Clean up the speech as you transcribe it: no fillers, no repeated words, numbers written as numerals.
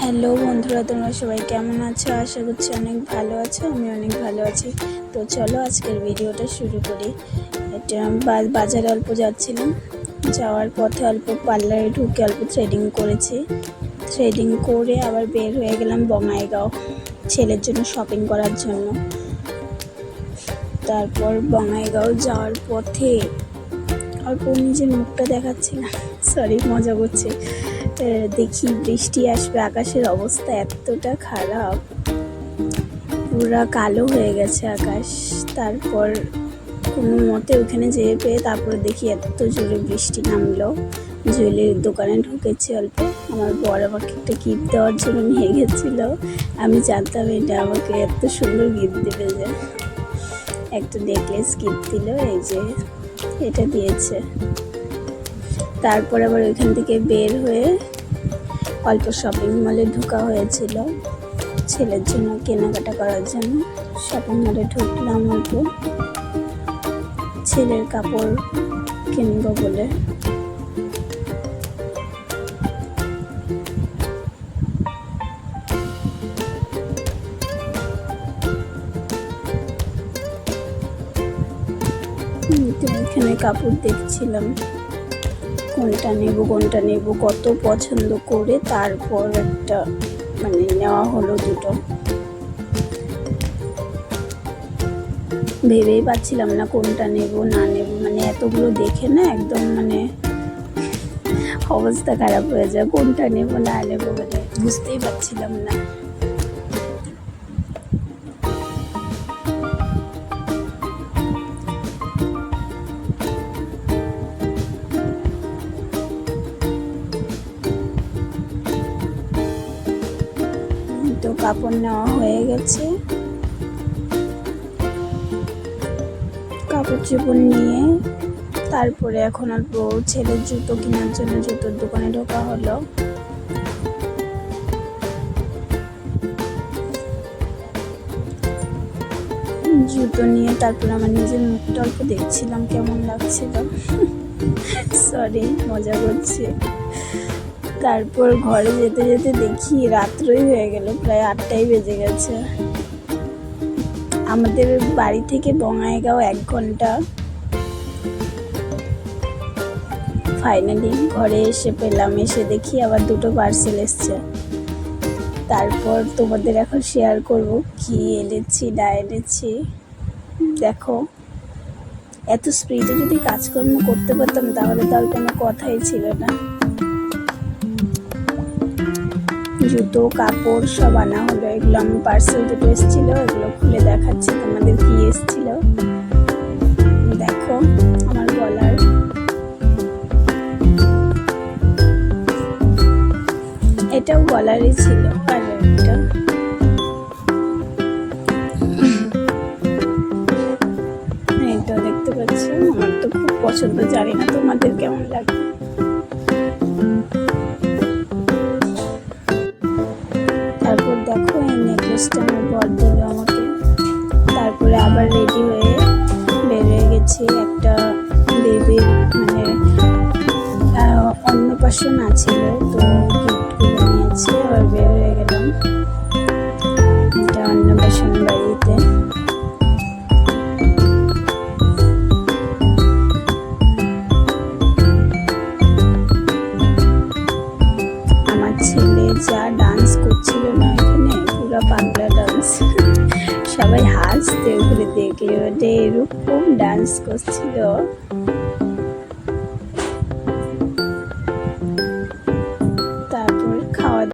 Hello বন্ধুরা, তোমরা সবাই কেমন আছো? আশা করছি অনেক ভালো আছো। আমি অনেক ভালো আছি। তো চলো আজকের ভিডিওটা শুরু করি। এটা বাজারে অল্প যাচ্ছিলাম, যাওয়ার পথে অল্প পার্লারে ঢুকে অল্প থ্রেডিং করেছি। থ্রেডিং করে আবার বের হয়ে গেলাম বঙাইগাঁও ছেলের জন্য শপিং করার জন্য। তারপর বঙাইগাঁও যাওয়ার পথে অল্প নিজের মুখটা দেখাচ্ছি না, সরি, মজা করছে। দেখি বৃষ্টি আসবে, আকাশের অবস্থা এতটা খারাপ, পুরা কালো হয়ে গেছে আকাশ। তারপর কোনো মতে ওখানে যেয়ে পেয়ে তারপরে দেখি এত জোরে বৃষ্টি নামলো। জুয়েলারির দোকানে ঢুকেছি অল্প। আমার বর আমাকে একটা গিফট দেওয়ার জন্য নিয়ে গেছিলো। আমি জানতাম এটা আমাকে এত সুন্দর গিফট দেবে, যে একটা নেকলেস গিফট দিল, এই যে এটা দিয়েছে। তারপর আবার ওইখান থেকে বের হয়ে অল্প শপিং মলে ঢোকা হয়েছিল ছেলের জন্য কেনাকাটা করার জন্য। শপিং মলে ঢুকলাম অল্প, ছেলের কাপড় কিনবো বলে। তো এখানে কাপড় দেখছিলাম, কোনটা নেব কত পছন্দ করে তারপর একটা নেওয়া হলো দুটো। ভেবেই পাচ্ছিলাম না কোনটা নেব না নেব, এতগুলো দেখে না একদম অবস্থা খারাপ হয়ে যায়। কোনটা নেব না নেব বুঝতেই পারছিলাম না। তো কাপড় নেওয়া হয়ে গেছে, কাপড় চোপড় নিয়ে তারপরে এখন অল্প ছেলের জুতো কেনার জন্য জুতোর দোকানে ঢোকা হলো। জুতো নিয়ে তারপর আমার নিজের মুখটা অল্প দেখছিলাম কেমন লাগছিল, সরি, মজা করছি। তারপর ঘরে যেতে যেতে দেখি রাত্রই হয়ে গেল, প্রায় 8টাই বেজে গেছে। আমাদের বাড়ি থেকে বঙাইগাঁও 1 ঘন্টা। ফাইনালি ঘরে এসে পেলাম, এসে দেখি আবার দুটো পার্সেল এসছে। তারপর তোমাদের এখন শেয়ার করব কি এনেছি না এনেছি। দেখো, এত স্পিডে যদি কাজকর্ম করতে পারতাম তাহলে তো আর কোনো কথাই ছিল না। জুতো কাপড় সব আনা হলো। এগুলো আমার পার্সেল দুটো এসেছিলো, এগুলো খুলে দেখাচ্ছি তোমাদের কি এসেছিল। দেখো, আমার গলার এটাও গলারই ছিল, আর একটা এইটাও দেখতে পাচ্ছ। আমার তো খুব পছন্দ, জানি না তোমাদের কেমন লাগবে। তারপর দেখো, এই নেকলেসটা আমার বর দিল আমাকে। তারপরে আবার রেডি হয়ে বের হয়ে গেছি। একটা বেবির অন্নপ্রাশন আছিল, তো গিফটগুলো নিয়েছি, আবার বের হয়ে গেলাম এটা অন্নপ্রাশন বাড়িতে। আমার ছেলে যা ডান্স করছিল না এখানে, পুরো পাগলা ডান্স, সবাই হাসতে ওখানে দেখলে, এরকম ডান্স করছিল।